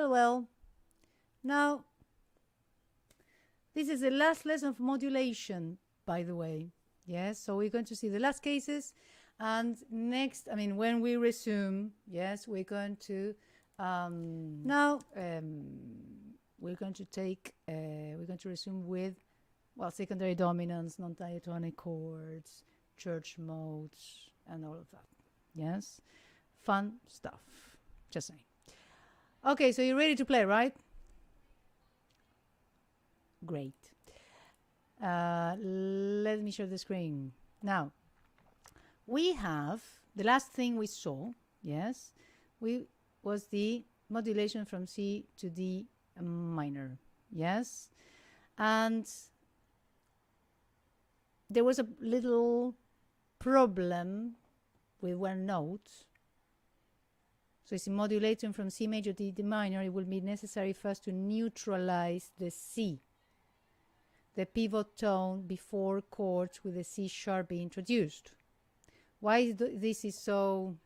Well. Now, this is the last lesson of modulation, by the way. Yes, so we're going to see the last cases. And next, when we resume, yes, we're going to we're going to resume with, secondary dominants, non-diatonic chords, church modes, and all of that. Yes, fun stuff. Just saying. Okay, so you're ready to play, right? Great. Let me share the screen. Now, we have the last thing we saw, yes, was the modulation from C to D minor, yes, and there was a little problem with one note. So it's modulating from C major to D minor. It will be necessary first to neutralize the C, the pivot tone, before chords with the C sharp be introduced. Why is this is so,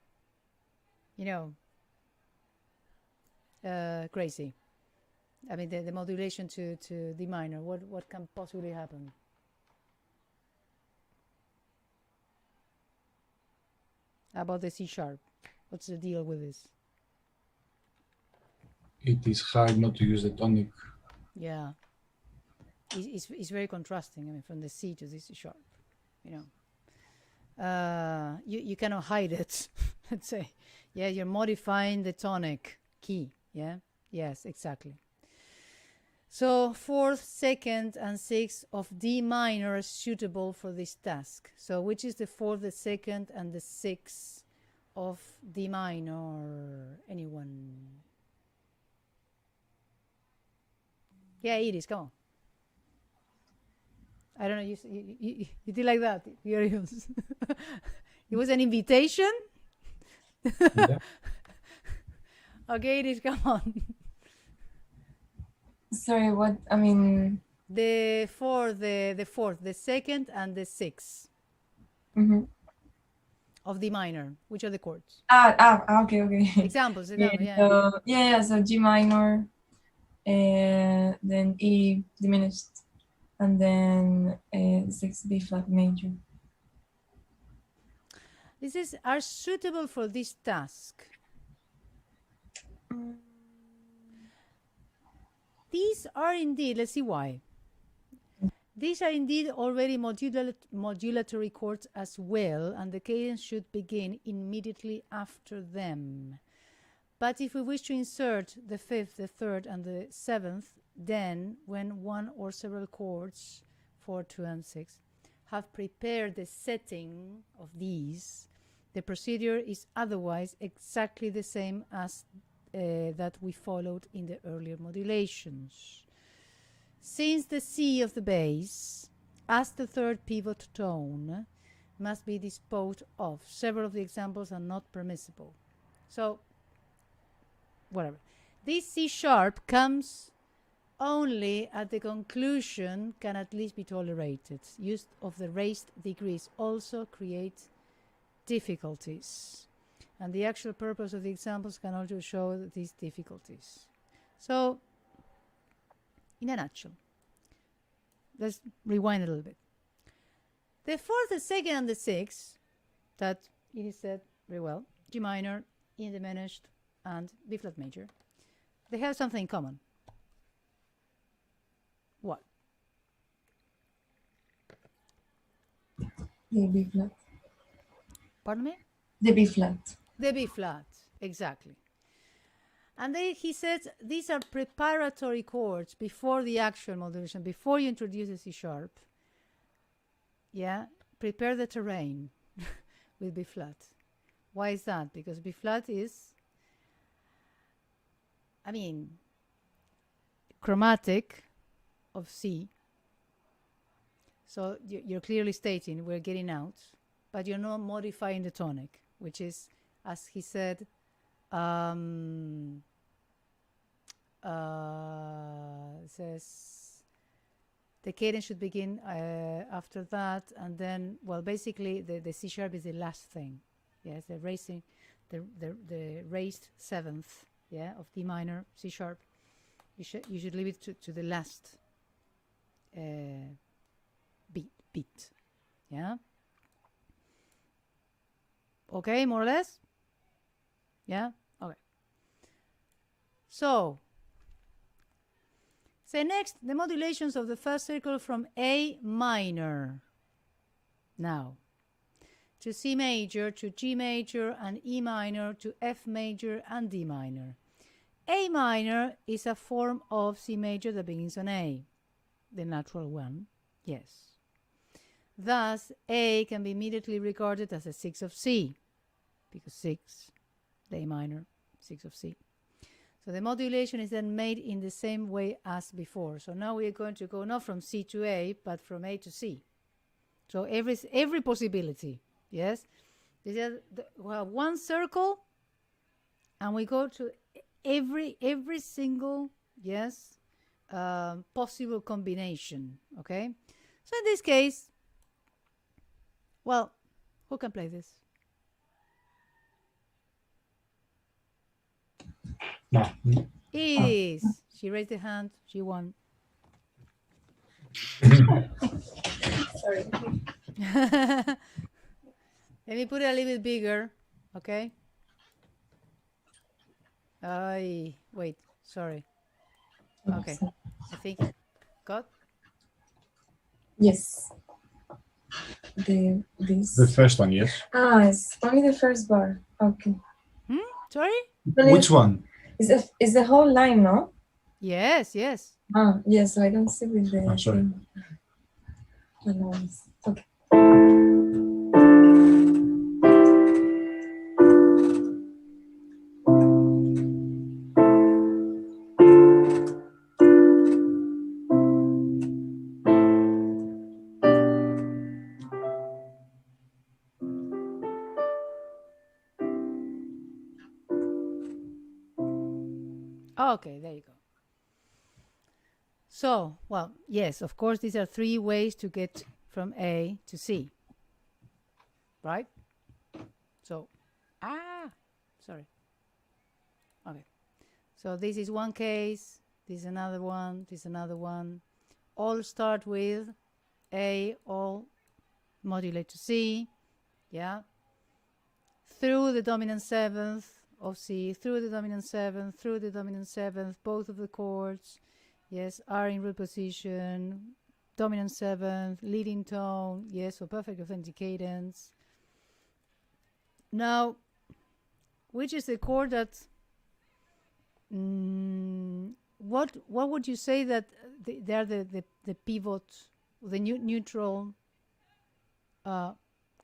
crazy? The modulation to D minor. What can possibly happen? About the C sharp. What's the deal with this? It is hard not to use the tonic. Yeah. It's very contrasting, from the C to the C sharp, You cannot hide it, let's say. Yeah, you're modifying the tonic key, yeah? Yes, exactly. So 4th, 2nd, and 6th of D minor are suitable for this task. So which is the 4th, the 2nd, and the 6th of D minor? Anyone? Yeah, Iris, come on. I don't know, you did like that. It was an invitation? Yeah. Okay, Iris, come on. Sorry, what? The 4th, the 4th, the 2nd, and the 6th of D minor. Which are the chords? Okay. Examples, yeah. So G minor, then E diminished, and then 6 B flat major. Are suitable for this task. These are indeed, let's see why. These are indeed already modulatory chords as well, and the cadence should begin immediately after them. But if we wish to insert the 5th, the 3rd, and the 7th, then when one or several chords, 4, 2, and 6, have prepared the setting of these, the procedure is otherwise exactly the same as that we followed in the earlier modulations. Since the C of the bass, as the 3rd pivot tone, must be disposed of, several of the examples are not permissible. So, whatever. This C sharp comes only at the conclusion, can at least be tolerated. Use of the raised degrees also creates difficulties. And the actual purpose of the examples can also show these difficulties. So, in a nutshell, let's rewind a little bit. The 4th, the 2nd, and the 6th, that it is said very well, G minor, E diminished, and B flat major, they have something in common. What? The B flat. Pardon me? The B flat. The B flat, exactly. And he says these are preparatory chords before the actual modulation, before you introduce the C sharp. Yeah, prepare the terrain with B flat. Why is that? Because B flat is, chromatic of C. So you're clearly stating we're getting out, but you're not modifying the tonic, which is, as he said, says the cadence should begin after that, and then, basically the C sharp is the last thing. Yes, the raised 7th yeah, of D minor, C sharp, you should leave it to the last beat, yeah. Okay, more or less, yeah. Okay. So next, the modulations of the first circle from A minor. Now, to C major, to G major, and E minor, to F major and D minor. A minor is a form of C major that begins on A, the natural one, yes. Thus, A can be immediately regarded as a 6 of C, because 6, the A minor, 6 of C. So the modulation is then made in the same way as before. So now we are going to go not from C to A, but from A to C. So every possibility, yes. We have one circle, and we go to every single, yes, possible combination. Okay. So in this case, well, who can play this? No. It is. She raised the hand. She won. Sorry. Let me put it a little bit bigger, okay? Wait, sorry. Okay, I think got. Yes. This. The first one, yes. Ah, it's only the first bar. Okay. Sorry? Which one? Is the whole line, no? Yes, yes. Ah, yes. So I don't see with the. I'm sorry. Allowance. Okay. Okay, there you go. So, well, yes, of course, these are 3 ways to get from A to C, right? So, sorry. Okay. So this is one case, this is another one, this is another one. All start with A, all modulate to C, yeah? Through the dominant 7th of C, through the dominant 7th, through the dominant 7th, both of the chords, yes, are in root position, dominant 7th, leading tone, yes, so perfect authentic cadence. Now, which is the chord that, what would you say that they are the pivot, the neutral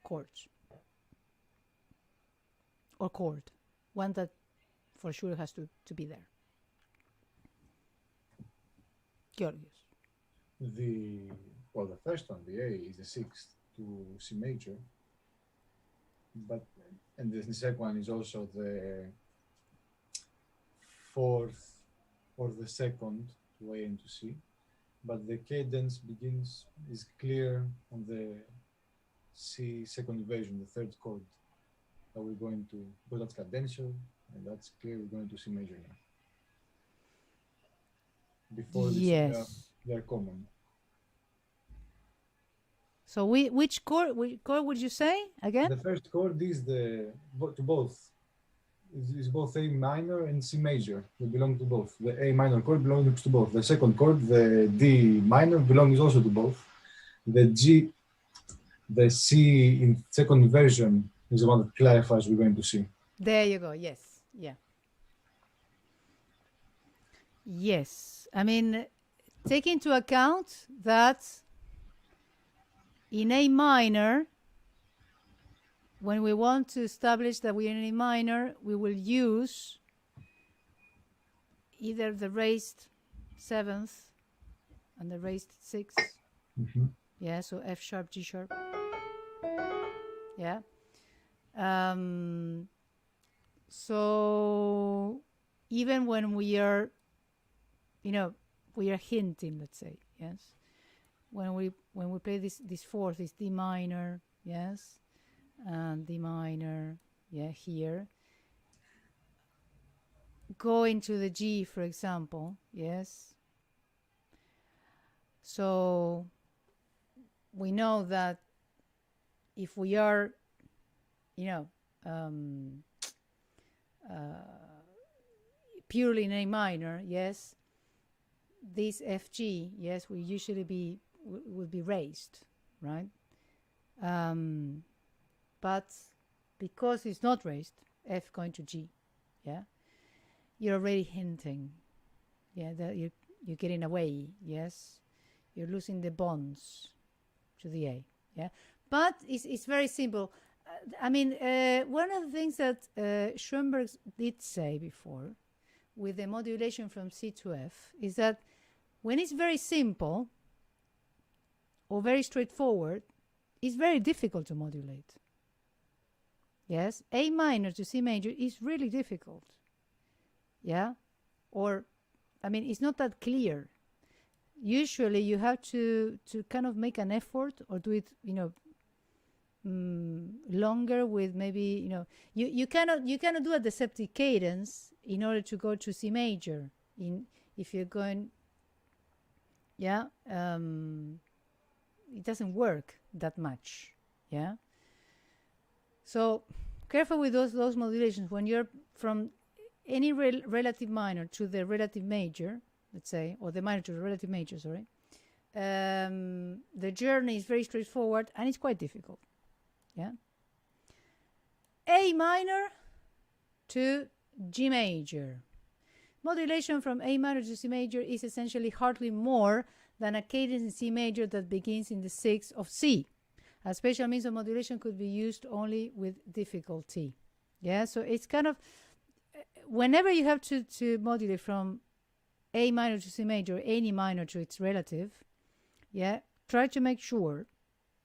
chords? Or chord, one that for sure has to be there. Georgios. The first one, the A, is the 6th to C major, and the second one is also the 4th or the 2nd to A and to C, but the cadence is clear on the C second version, the 3rd chord. That we're going to, but that's cadential, and that's clear. We're going to C major now. Before this, yes, they're common. So which chord would you say again? The first chord is to both. Is both A minor and C major. They belong to both. The A minor chord belongs to both. The second chord, the D minor, belongs also to both. The C in second version is the one that clarifies we're going to see. There you go. Yes. Yeah. Yes. I mean, take into account that in A minor, when we want to establish that we're in A minor, we will use either the raised 7th and the raised 6th. Mm-hmm. Yeah, so F sharp, G sharp. Yeah. So even when we are, we are hinting, let's say, yes, when we play this 4th, is D minor, yes, and D minor, yeah, here. go into the G, for example, yes. So we know that if we are, you know, purely in A minor, yes, this FG, yes, will usually would be raised, right? But because it's not raised, F going to G, yeah, you're already hinting, yeah, that you're getting away, yes, you're losing the bonds to the A, yeah. But it's very simple. I mean, one of the things that Schonberg did say before with the modulation from C to F is that when it's very simple or very straightforward, it's very difficult to modulate. Yes, A minor to C major is really difficult. Yeah, or, I mean, it's not that clear. Usually you have to kind of make an effort or do it, you know, longer with maybe, you know, you cannot do a deceptive cadence in order to go to C major if you're going, yeah, it doesn't work that much, yeah. So careful with those modulations when you're from any relative minor to the relative major, let's say, or the minor to the relative major, sorry. The journey is very straightforward and it's quite difficult. Yeah. A minor to G major. Modulation from A minor to C major is essentially hardly more than a cadence in C major that begins in the sixth of C. A special means of modulation could be used only with difficulty. Yeah, so it's kind of, whenever you have to modulate from A minor to C major, any minor to its relative, yeah, try to make sure,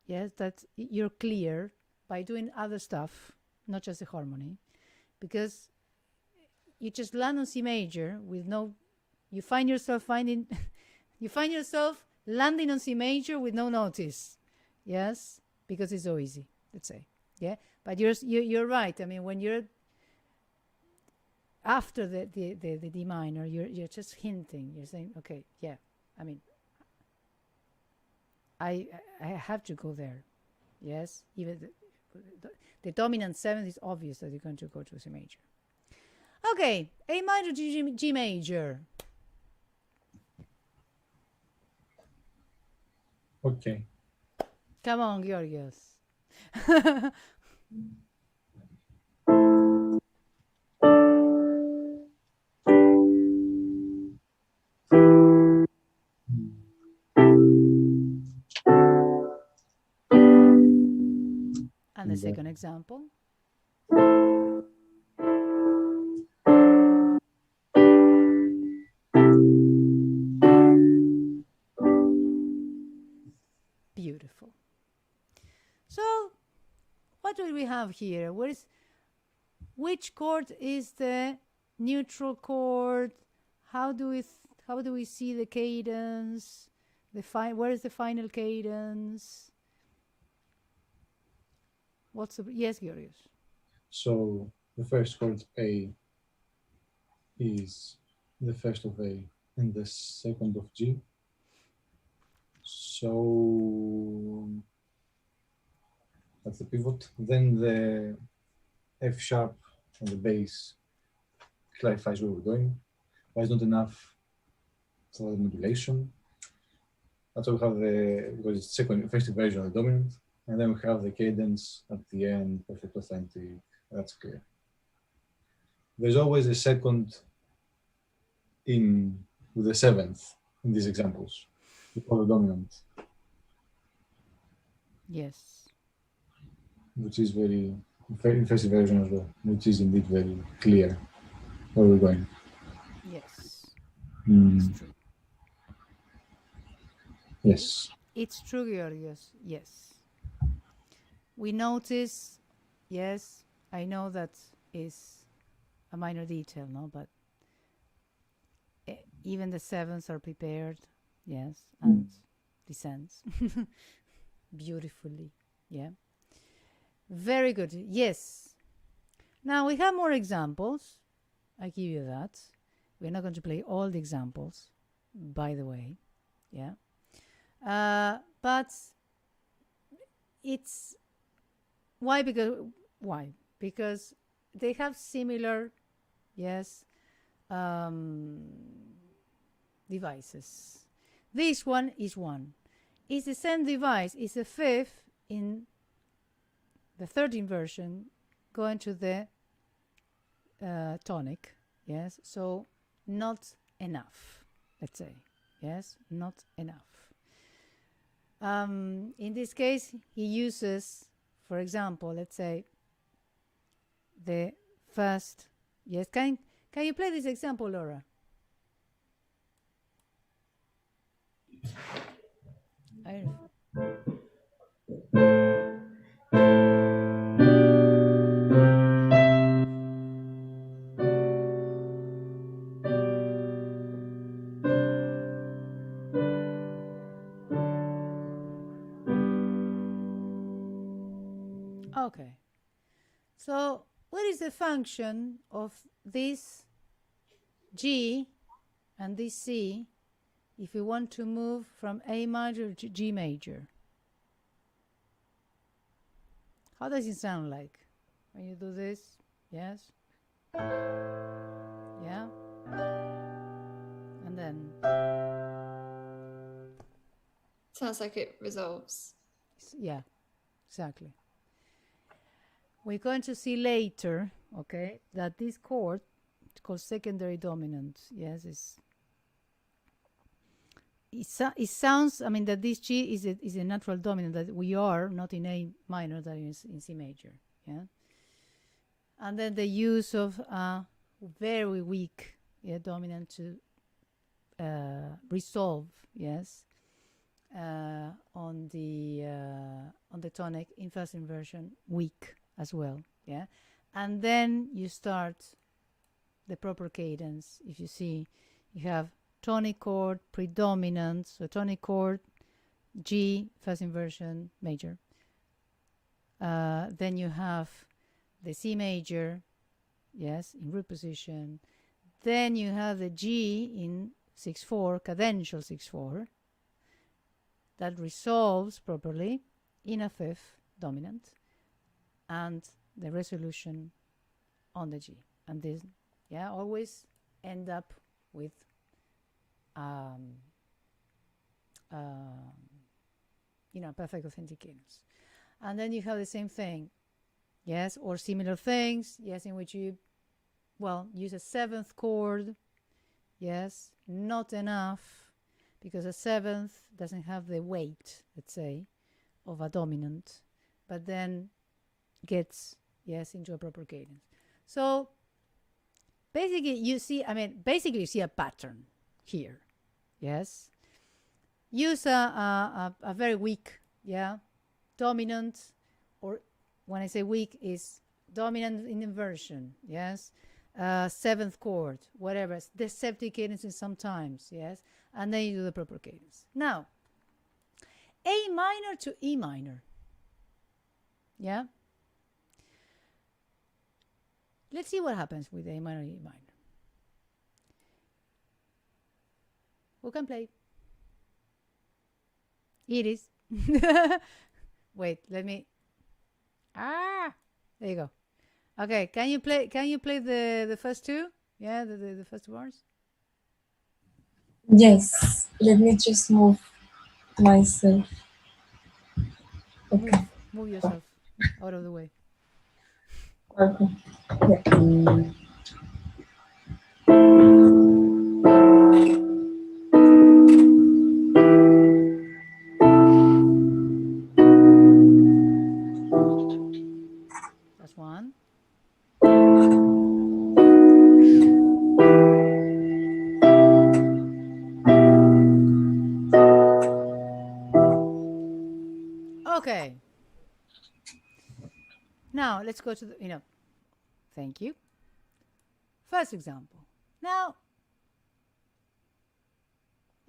yes, that you're clear by doing other stuff, not just the harmony, because you just land on C major with no, you find yourself landing on C major with no notice, yes, because it's so easy, let's say, yeah. But you're right. I mean, when you're after the D minor, you're just hinting. You're saying, okay, yeah. I mean, I have to go there, yes. Even the dominant seventh is obvious that you're going to go to C major. Okay, A minor to G major. Okay. Come on, Georgios. And the second example. Beautiful. So, what do we have here? Which chord is the neutral chord? How do we see the cadence? Where is the final cadence? Yes, Georgios. So the first chord A is the first of A and the second of G. So that's the pivot. Then the F sharp on the bass clarifies where we're going. Why is not enough for the modulation? That's why we have because it's first version of the dominant, and then we have the cadence at the end, perfect authentic. That's clear. There's always a second in with the seventh in these examples before the dominant. Yes. Which is very first version as well, which is indeed very clear where we're going. Yes. It's true. Yes. It's true, Georgios. Yes. We notice, yes, I know that is a minor detail, no, but even the sevenths are prepared, yes, and descends beautifully, yeah. Very good, yes. Now we have more examples. I give you that. We're not going to play all the examples, by the way. Yeah. But it's why? Because they have similar, yes, devices. This one is one. It's the same device. It's a fifth in the third inversion going to the tonic. Yes, so not enough, let's say. Yes, not enough. In this case, he uses, for example, let's say the first. Yes, can you play this example, Laura? I don't know. Okay. So what is the function of this G and this C if we want to move from A major to G major? How does it sound like when you do this? Yes? Yeah? And then? Sounds like it resolves. Yeah, exactly. We're going to see later, okay, that this chord, it's called secondary dominant. Yes, it sounds, I mean, that this G is a natural dominant, that we are not in A minor, that is in C major. Yeah. And then the use of a very weak dominant to resolve, yes, on the tonic in first inversion, weak as well. Yeah. And then you start the proper cadence. If you see, you have tonic chord predominant, so tonic chord G first inversion major. Then you have the C major, yes, in root position. Then you have the G in 6/4, cadential 6/4, that resolves properly in a fifth dominant, and the resolution on the G. And this, yeah, always end up with perfect authentic cadence. And then you have the same thing, yes, or similar things, yes, in which you, use a seventh chord, yes, not enough, because a seventh doesn't have the weight, let's say, of a dominant, but then gets, yes, into a proper cadence. So basically you see a pattern here. Yes, use a very weak, dominant, or when I say weak, is dominant in inversion. Yes, seventh chord, whatever, deceptive cadences sometimes. Yes, and then you do the proper cadence. Now, A minor to E minor. Yeah. Let's see what happens with A minor, E minor. Who can play? It is. Wait, let me. There you go. Okay, can you play the first two? Yeah, the first bars. Yes. Let me just move myself. Okay. Move yourself out of the way. Okay. Yeah. That's one. Okay. Now let's go to the, thank you. First example. Now,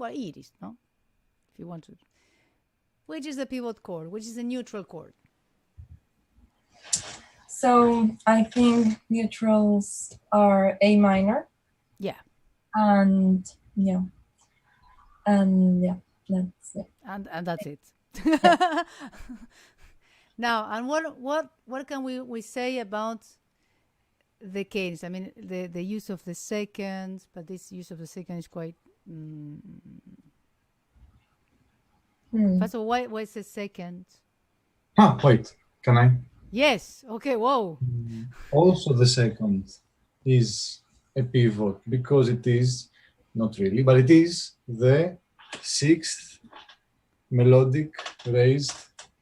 it is, no? If you want to. Which is the pivot chord? Which is the neutral chord? So I think neutrals are A minor. Yeah. And yeah. That's it. And that's it. Now, and what can we say about the cadence? I mean, the use of the second, but this use of the second is quite. First of all, why is the second? Wait, can I? Yes. Okay. Whoa. Also, the second is a pivot because it is not really, but it is the sixth melodic raised.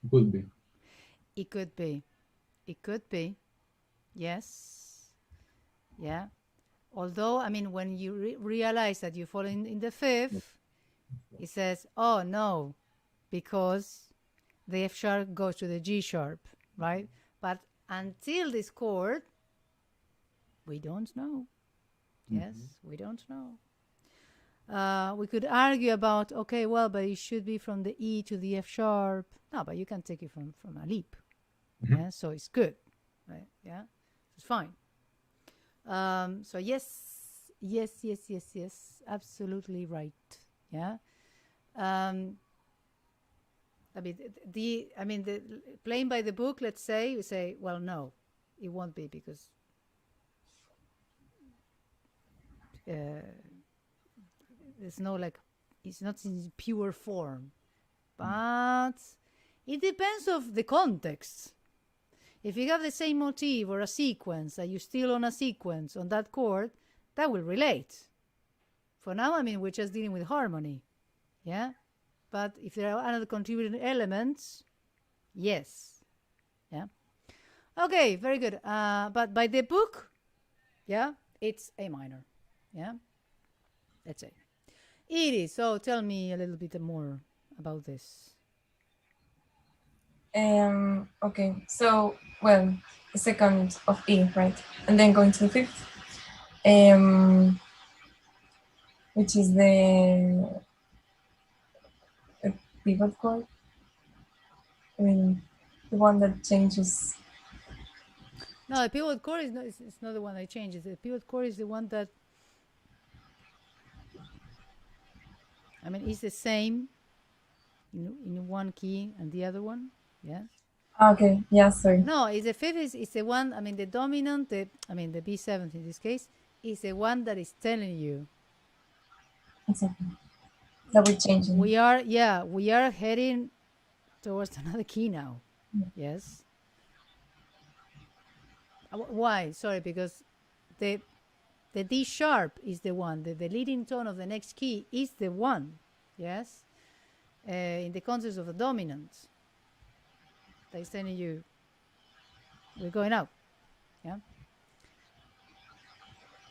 Could be. It could be. It could be. Yes. Yeah. Although, I mean, when you realize that you fall in the fifth, it says, oh no, because the F sharp goes to the G sharp, right? But until this chord, we don't know. Yes, we don't know. We could argue about, okay, well, but it should be from the E to the F sharp. No, but you can take it from a leap. Yeah, so it's good, right? Yeah, it's fine. So yes, absolutely right. Yeah. I mean, the playing by the book. Let's say you say, well, no, it won't be because there's no it's not in pure form, but it depends of the context. If you have the same motif or a sequence that you still on a sequence on that chord, that will relate. For now, I mean, we're just dealing with harmony, yeah. But if there are other contributing elements, yes, yeah. Okay, very good. But by the book, yeah, it's A minor, yeah. Let's say it is. So tell me a little bit more about this. Okay, so, well, the second of E, right? And then going to the fifth, which is the pivot chord. I mean, the one that changes. No, the pivot chord is not, it's not the one that changes. The pivot chord is the one that, I mean, it's the same in one key and the other one, yes. Okay, yeah, sorry. No, it's the fifth is the one, I mean, the dominant, the B7 in this case, is the one that is telling you. Exactly. That we're changing. We are heading towards another key now. Yes. Why? Sorry, because the D sharp is the one, the leading tone of the next key is the one, yes, in the context of the dominant. That is telling you we're going out, yeah.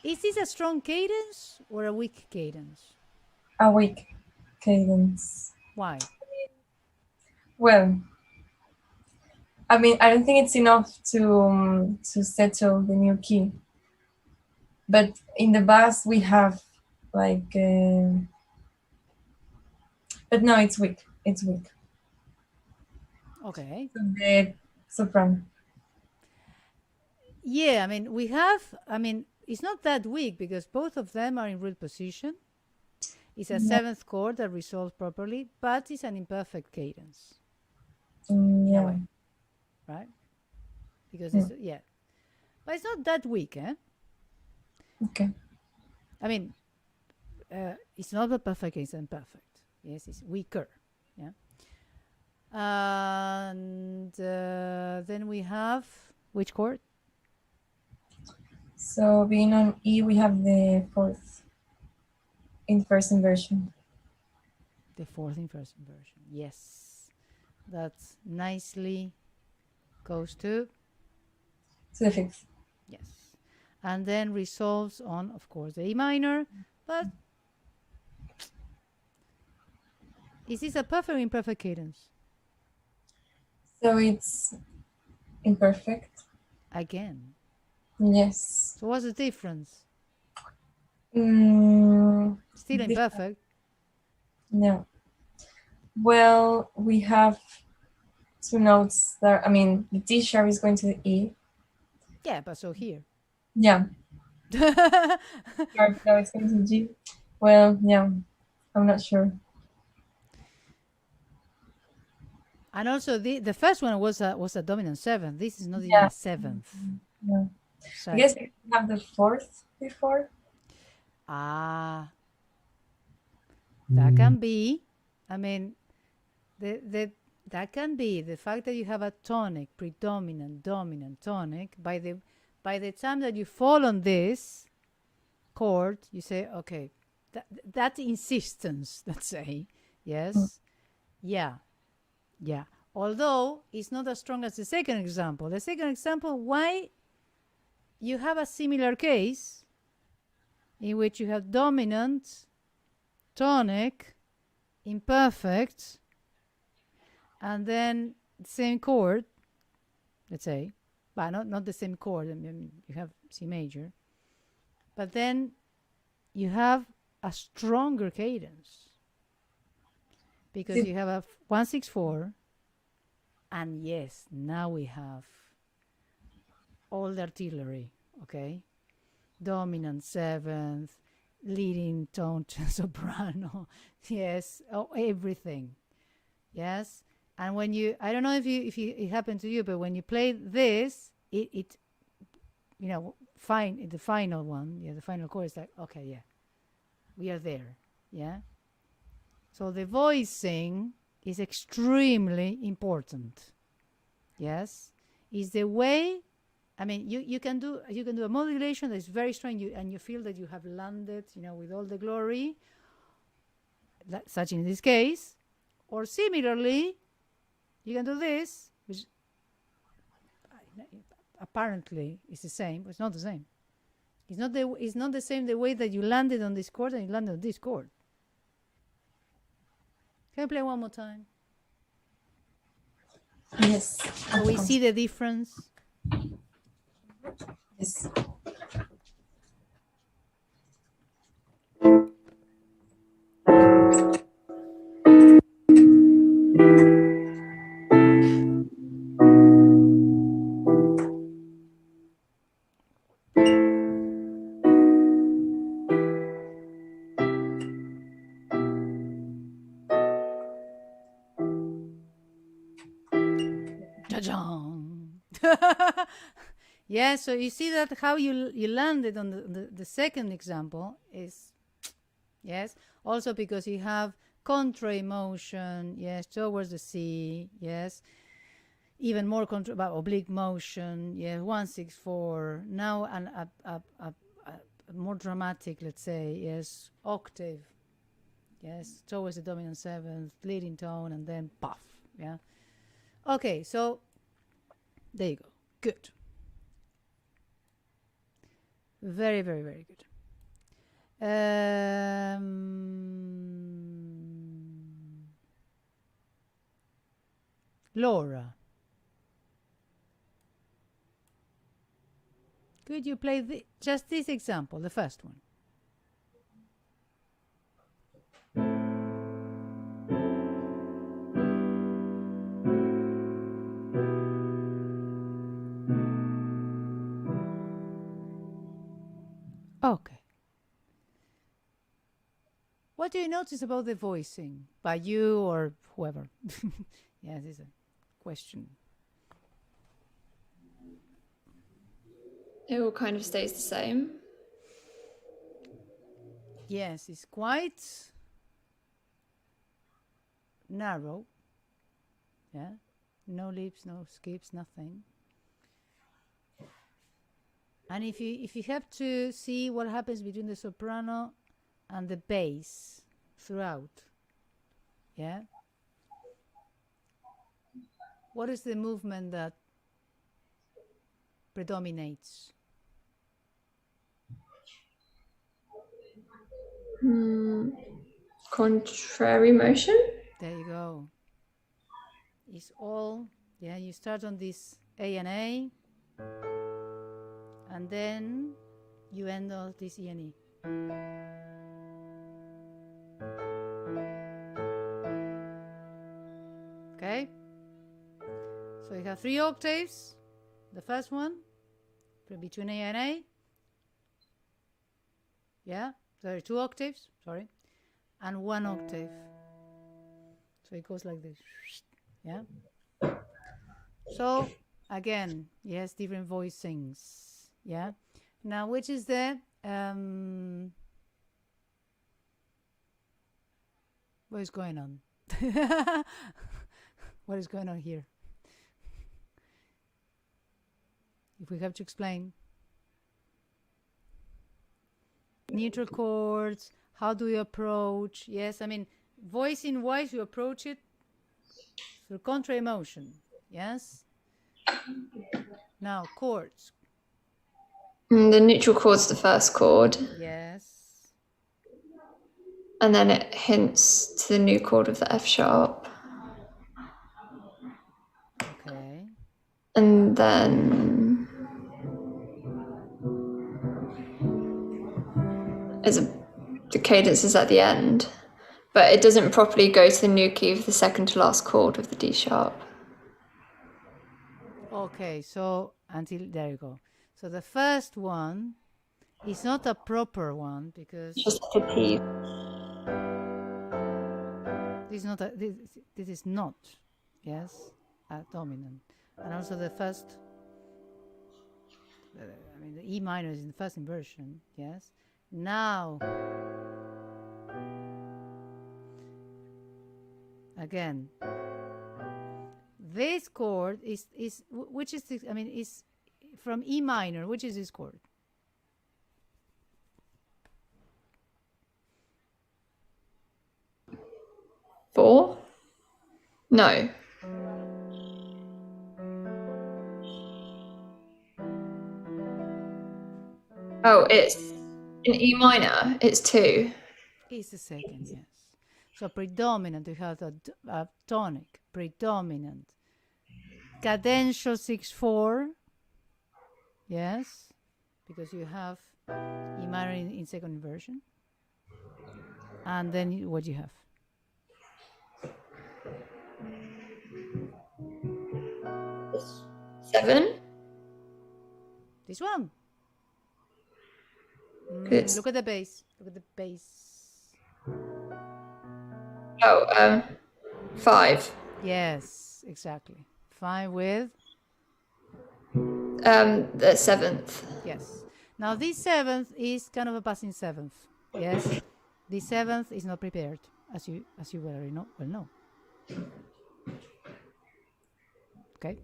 Is this a strong cadence or a weak cadence? A weak cadence. Why? Well, I mean, I don't think it's enough to settle the new key. But in the bass we have like, but no, it's weak. It's weak. Okay. The soprano. Yeah, I mean, we have, I mean, it's not that weak because both of them are in root position. It's a seventh chord that resolves properly, but it's an imperfect cadence. Yeah. Way, right? Because it's, yeah. But it's not that weak, eh? Okay. I mean, it's not a perfect, it's imperfect. Yes, it's weaker. Yeah. And then we have which chord? So being on E, we have the fourth in first inversion. The fourth in first inversion. Yes. That nicely goes to the fifth. Yes. And then resolves on, of course, the A minor. But is this a perfect or imperfect cadence? So it's imperfect. Again. Yes. So what's the difference? Still imperfect. No. Well, we have two notes that, I mean, the D sharp is going to the E, Yeah, but so here. Yeah. Sharp, now it's going to G. Well, yeah, I'm not sure. And also the first one was a dominant seventh. This is not even Yeah. a seventh. Yeah. So, I guess we have the fourth before. that can be. I mean, that can be the fact that you have a tonic, predominant, dominant tonic. By the time that you fall on this chord, you say, okay, that insistence, let's say, yes, yeah. Although it's not as strong as the second example. The second example, why you have a similar case in which you have dominant, tonic, imperfect, and then the same chord, let's say, but not the same chord. I mean, you have C major, but then you have a stronger cadence because you have a 1-6-4, and yes, now we have all the artillery, okay? Dominant seventh, leading tone to soprano, yes, everything, yes. And when you, I don't know if it happened to you, but when you play this, it you know, fine, the final one, yeah, the final chord is like, okay, yeah, we are there, yeah. So the voicing is extremely important, yes. Is the way, I mean, you can do a modulation that is very strong, and you feel that you have landed, you know, with all the glory, such in this case, or similarly, you can do this, which apparently is the same, but it's not the same. It's not the same the way that you landed on this chord and you landed on this chord. Can I play one more time? Yes. So we see the difference. Yes. Yeah, so you see that how you landed on the second example is, yes, also because you have contrary motion, yes, towards the C, yes, even more oblique motion, yeah, 1-6-4. Now a more dramatic, let's say, yes, octave, yes, towards the dominant seventh, leading tone, and then puff, yeah. Okay, so there you go. Good. Very, very, very good. Laura, could you play just this example, the first one? Okay. What do you notice about the voicing by you or whoever? Yes, it's a question. It all kind of stays the same. Yes, it's quite narrow. Yeah, no leaps, no skips, nothing. And if you have to see what happens between the soprano and the bass throughout, yeah, what is the movement that predominates? Contrary motion. There you go. It's all, yeah, you start on this A and A, and then you end on this E and E. Okay? So you have 3 octaves, the first one, between A and A. Yeah, there are 2 octaves, sorry, and 1 octave. So it goes like this. Yeah. So again, yes, different voicings. Yeah. Now, which is the what is going on? What is going on here? If we have to explain. Neutral chords, how do you approach? Yes, I mean, voicing wise, you approach it through contra emotion. Yes. Now, chords. The neutral chord's the first chord. Yes. And then it hints to the new chord of the F sharp. Okay. And then the cadence is at the end, but it doesn't properly go to the new key of the second to last chord of the D sharp. Okay, so there you go. So the first one is not a proper one because Just like a T. this is not, yes, a dominant. And also the first, I mean, the E minor is in the first inversion, yes. Now, again, this chord is which is this, I mean, is from E minor. Which is this chord? Four? No. Oh, it's in E minor. It's 2. Is the second, yes. So predominant, you have a tonic, predominant. Cadential 6/4, yes, because you have E minor in second inversion. And then what you have? Seven? This one. Look at the bass. Look at the bass. Oh, 5. Yes, exactly. 5 with? The 7th. Yes. Now this 7th is kind of a passing 7th. Yes. The 7th is not prepared, as you well know. Okay.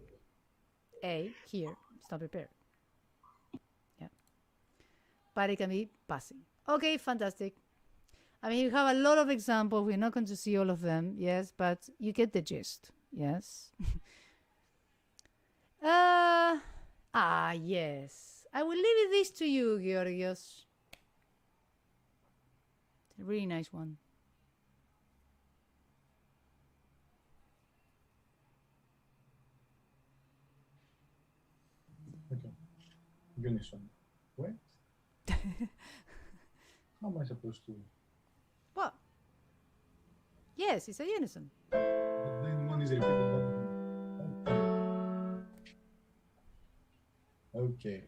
A here, it's not prepared. Yeah. But it can be passing. Okay, fantastic. I mean, you have a lot of examples. We're not going to see all of them, yes, but you get the gist, yes. Yes. I will leave this to you, Georgios. It's a really nice one. Okay. Unison. What? How am I supposed to? What? Yes, it's a unison. But then one is repeated. Okay.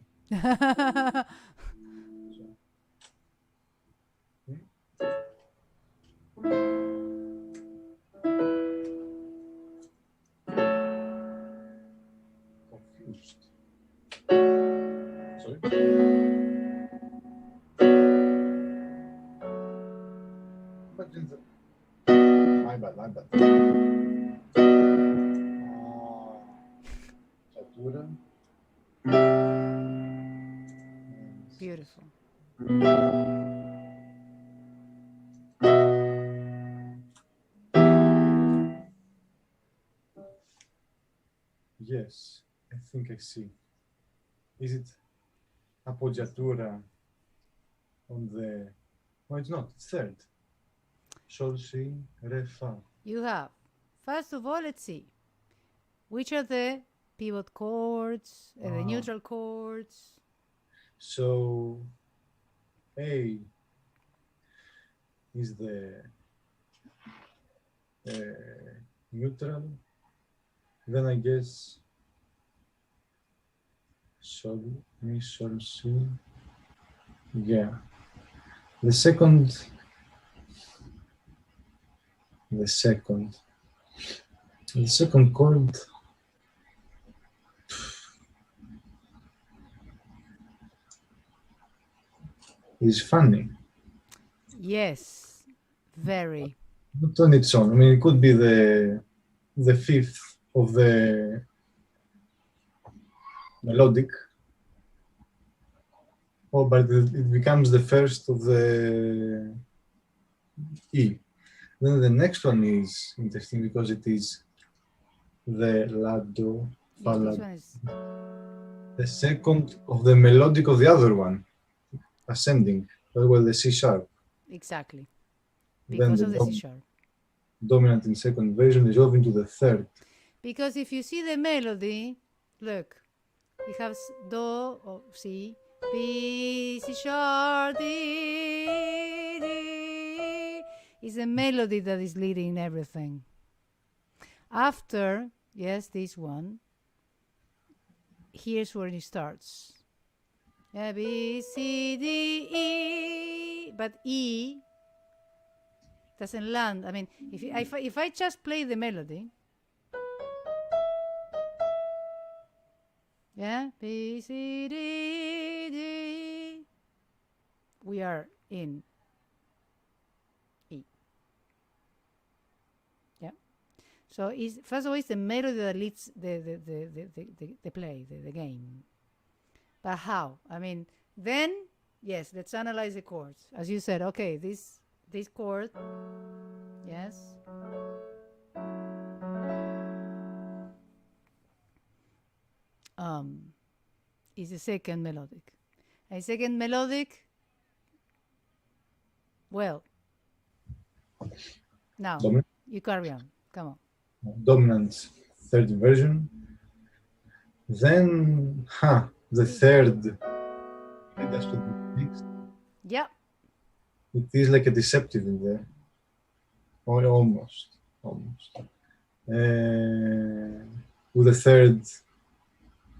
Confused. Sorry. But in the... My bad. Chatura. Beautiful. Yes, I think I see. Is it appoggiatura on the... No, it's not. It's third. Sol, si, re, fa. You have, first of all, let's see. Which are the pivot chords, the neutral chords? So, A is the neutral. Then I guess Sol, Mi, Sol, Si. Yeah. The second chord is funny. Yes, very. Not on its own. I mean, it could be the fifth of the melodic, or but it becomes the first of the E. Then the next one is interesting because it is the La, Do, Fa, Yeah, La, this one is the second of the melodic of the other one, ascending, well, the C sharp. exactly Then because the of the C sharp. dominant in second version is off into the third. Because if you see the melody, look, you have Do, or C, B, C sharp, D, D. It's a melody that is leading everything. After, yes, this one, here's where it starts. A, B, C, D, E. But E doesn't land. I mean, if I just play the melody, yeah, B, C, D, D, we are in E. Yeah. So first of all, it's the melody that leads the play, the game. But how? I mean, then, yes, let's analyze the chords. As you said, okay, this chord, yes. Is the second melodic. A second melodic, well, now, you carry on. Come on. Dominant third version. Then, the third. That's what it is. Yeah. It is like a deceptive in there. Or almost. With the third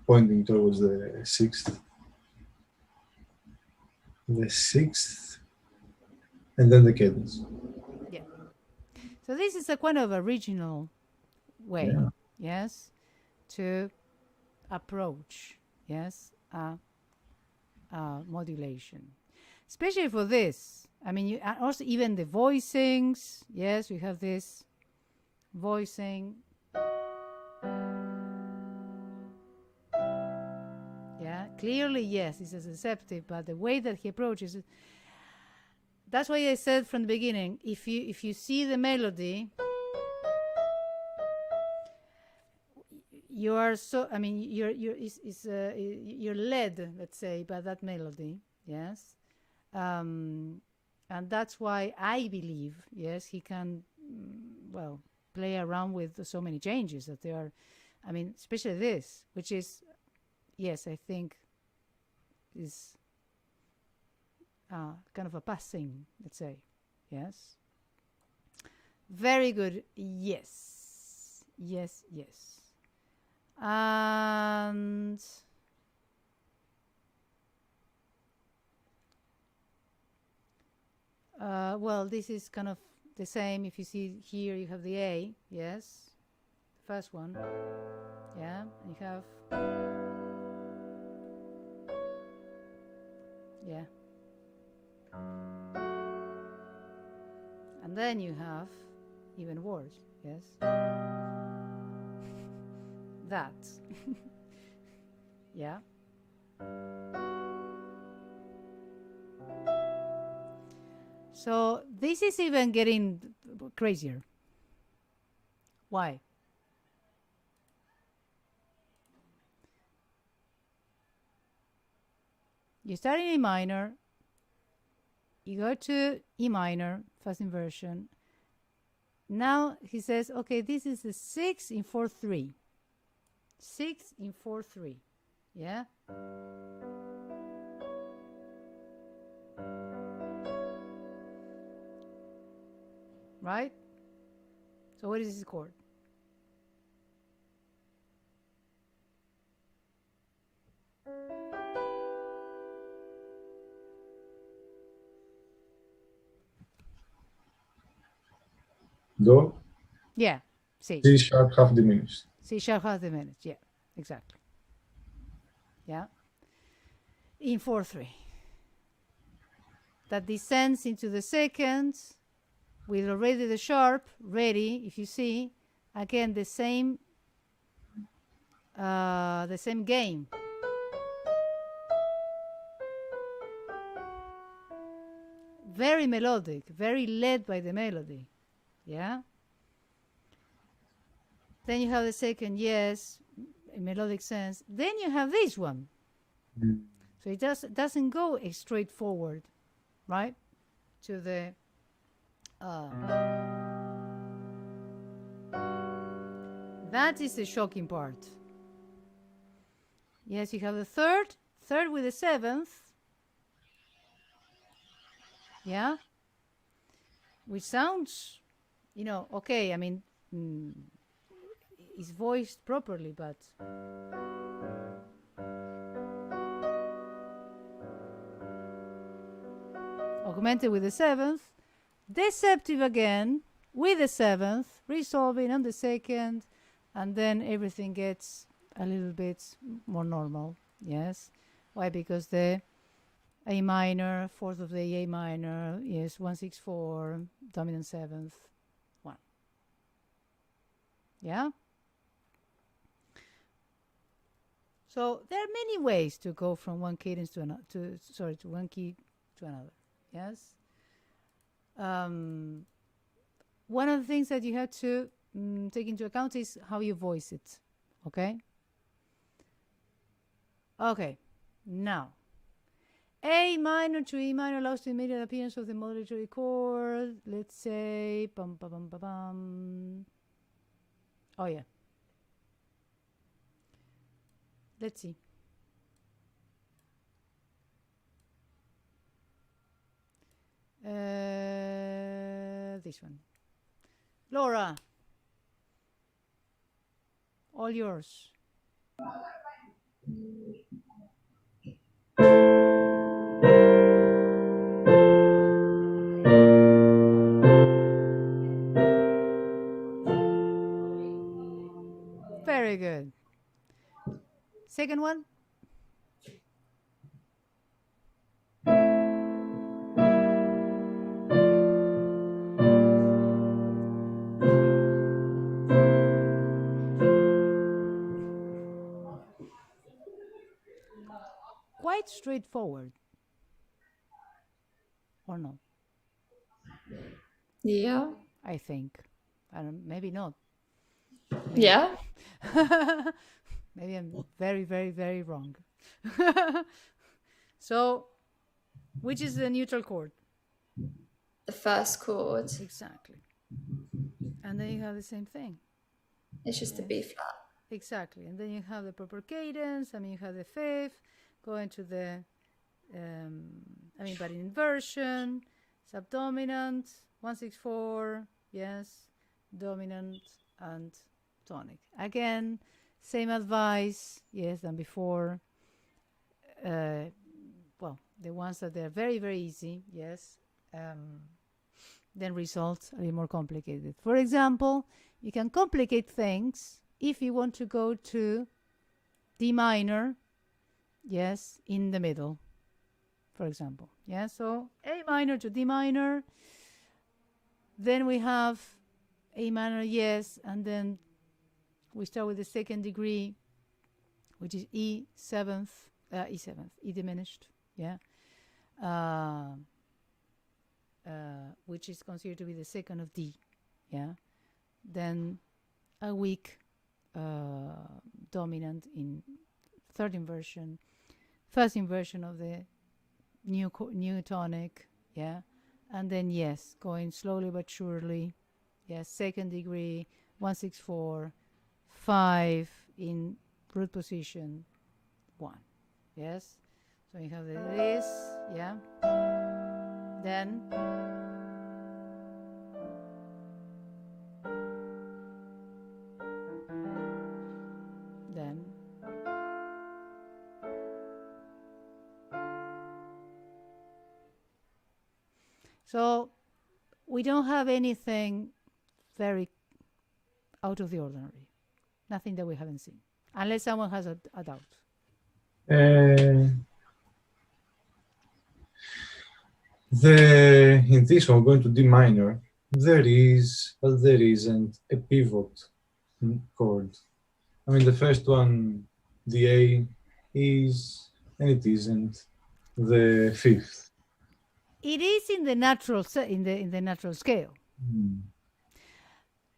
pointing towards the sixth. The sixth, and then the cadence. Yeah. So this is a kind of original way, yes, to approach, yes, modulation, especially for this. I mean, you also even the voicings. Yes, we have this voicing. Yeah, clearly, yes, it's a deceptive, but the way that he approaches it. That's why I said from the beginning, if you see the melody, you are so. I mean, you're led, let's say, by that melody. Yes. And that's why I believe, yes, he can, well, play around with so many changes that they are, I mean, especially this, which is, yes, I think is kind of a passing, let's say, yes. Very good, yes, yes, yes. And well, this is kind of the same. If you see here, you have the A, yes, the first one, yeah, and you have, yeah, and then you have even worse, yes, that, yeah. So this is even getting crazier. Why? You start in A minor, you go to E minor, first inversion. Now he says, okay, this is a 6 in 4/3. 6 in 4/3. Yeah? Right? So what is this chord? Do, Yeah, C. C sharp half diminished. C sharp half diminished. Yeah, exactly. Yeah. In 4/3. That descends into the second with already the sharp ready. If you see, again the same game. Very melodic, very led by the melody. Yeah. Then you have the second, yes, in melodic sense. Then you have this one. So it doesn't go straight forward, right? To the that is the shocking part. Yes, you have the third with the seventh. Yeah. Which sounds, okay, I mean, it's voiced properly, but augmented with the seventh, deceptive again with the seventh, resolving on the second, and then everything gets a little bit more normal. Yes. Why? Because the A minor, fourth of the A minor is 1/6/4, dominant seventh, 1. Yeah? So there are many ways to go from one cadence to another, to one key to another. Yes? One of the things that you have to take into account is how you voice it. Okay? Okay. Now, A minor to E minor allows the immediate appearance of the modulatory chord. Let's say, bum, bum, bum, bum, bum. Oh, yeah. Let's see. This one. Laura. All yours. Very good. Second one. Quite straightforward. Or not? Yeah. I think. I don't, maybe not. Maybe. Yeah. Maybe I'm very, very, very wrong. So, which is the neutral chord? The first chord. Exactly. And then you have the same thing. It's just a B flat. Exactly. And then you have the proper cadence. I mean, you have the fifth going to the, but in inversion, subdominant, 1/6/4, yes, dominant and tonic. Again, same advice, yes, than before. Well, the ones that they're very, very easy, yes. Then results are a little more complicated. For example, you can complicate things if you want to go to D minor, yes, in the middle, for example. Yeah, so A minor to D minor. Then we have A minor, yes, and then we start with the second degree, which is E diminished, yeah, which is considered to be the second of D, yeah. Then a weak dominant in third inversion, first inversion of the new tonic, yeah, and then yes, going slowly but surely, yes, second degree, 1/6/4, 5 in root position, 1, yes. So you have this, yeah. Then so we don't have anything very out of the ordinary. Nothing that we haven't seen, unless someone has a doubt. In this one, going to D minor, there is, but there isn't a pivot chord. I mean, the first one, the A, is, and it isn't the fifth. It is in the natural in the natural scale.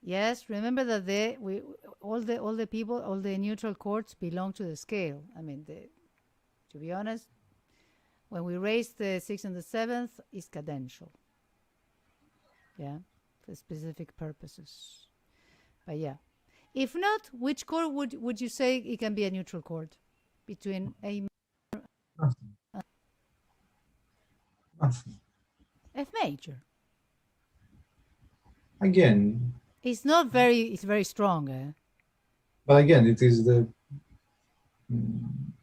Yes, remember that all the neutral chords belong to the scale. I mean, to be honest, when we raise the 6th and the 7th, it's cadential. Yeah, for specific purposes. But yeah, if not, which chord would you say it can be a neutral chord between A Nothing. Nothing. F major? Again. It's not very. It's very strong. But again, it is the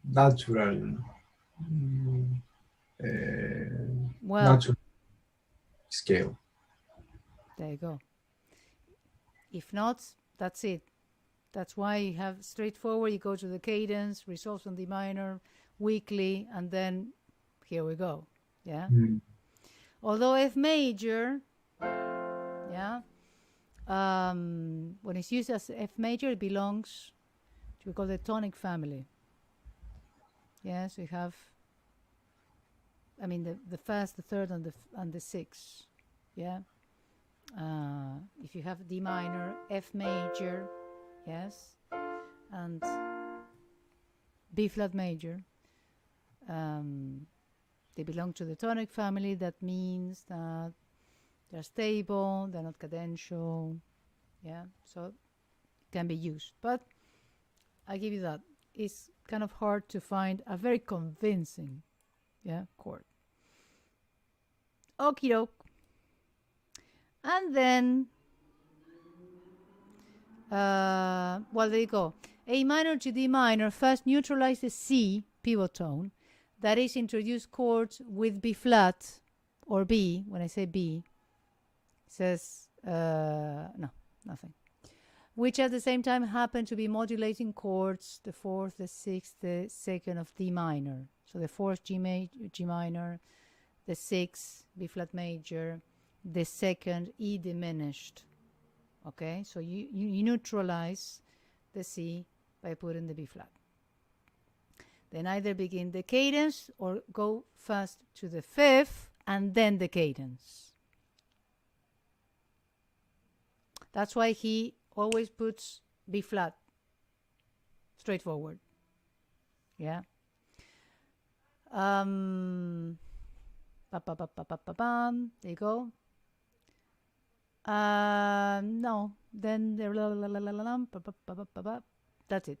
natural. Natural scale. There you go. If not, that's it. That's why you have straightforward. You go to the cadence, resolves on D minor, weakly, and then here we go. Yeah. Although F major, yeah, when it's used as F major, it belongs to, we call the tonic family. Yes, we have. I mean, the first, the third, and the sixth. Yeah. If you have D minor, F major, yes, and B flat major, they belong to the tonic family. That means that they're stable, they're not cadential. Yeah, so it can be used. But I give you that. It's kind of hard to find a very convincing, chord. Okie doke. And then, well, there you go. A minor to D minor first neutralizes C pivot tone. That is, introduce chords with B flat or B. When I say B, it says no, nothing. Which at the same time happen to be modulating chords, the fourth, the sixth, the second of D minor. So the fourth G minor, the sixth B flat major, the second E diminished. Okay, so you neutralize the C by putting the B flat. Then either begin the cadence or go first to the fifth and then the cadence. That's why he always puts B flat straightforward. Yeah. There you go. No, then that's it.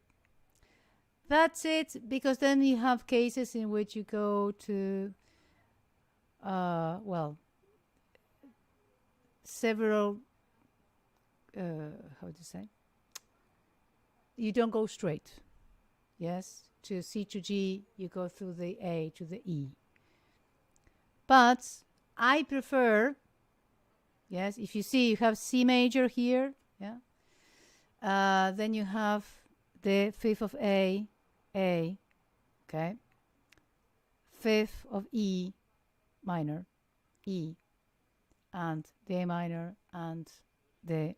That's it, because then you have cases in which you go to, well, several, how to say? You don't go straight. Yes, to C to G, you go through the A to the E. But I prefer, yes, if you see you have C major here, yeah, then you have the fifth of A, okay, fifth of E minor, E, and the A minor and the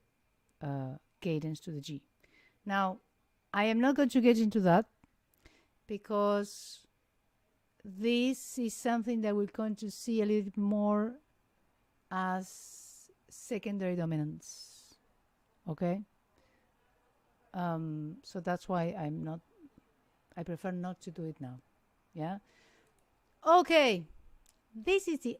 cadence to the G. Now, I am not going to get into that because this is something that we're going to see a little bit more as secondary dominance. Okay? So that's why I prefer not to do it now. Yeah? Okay. This is the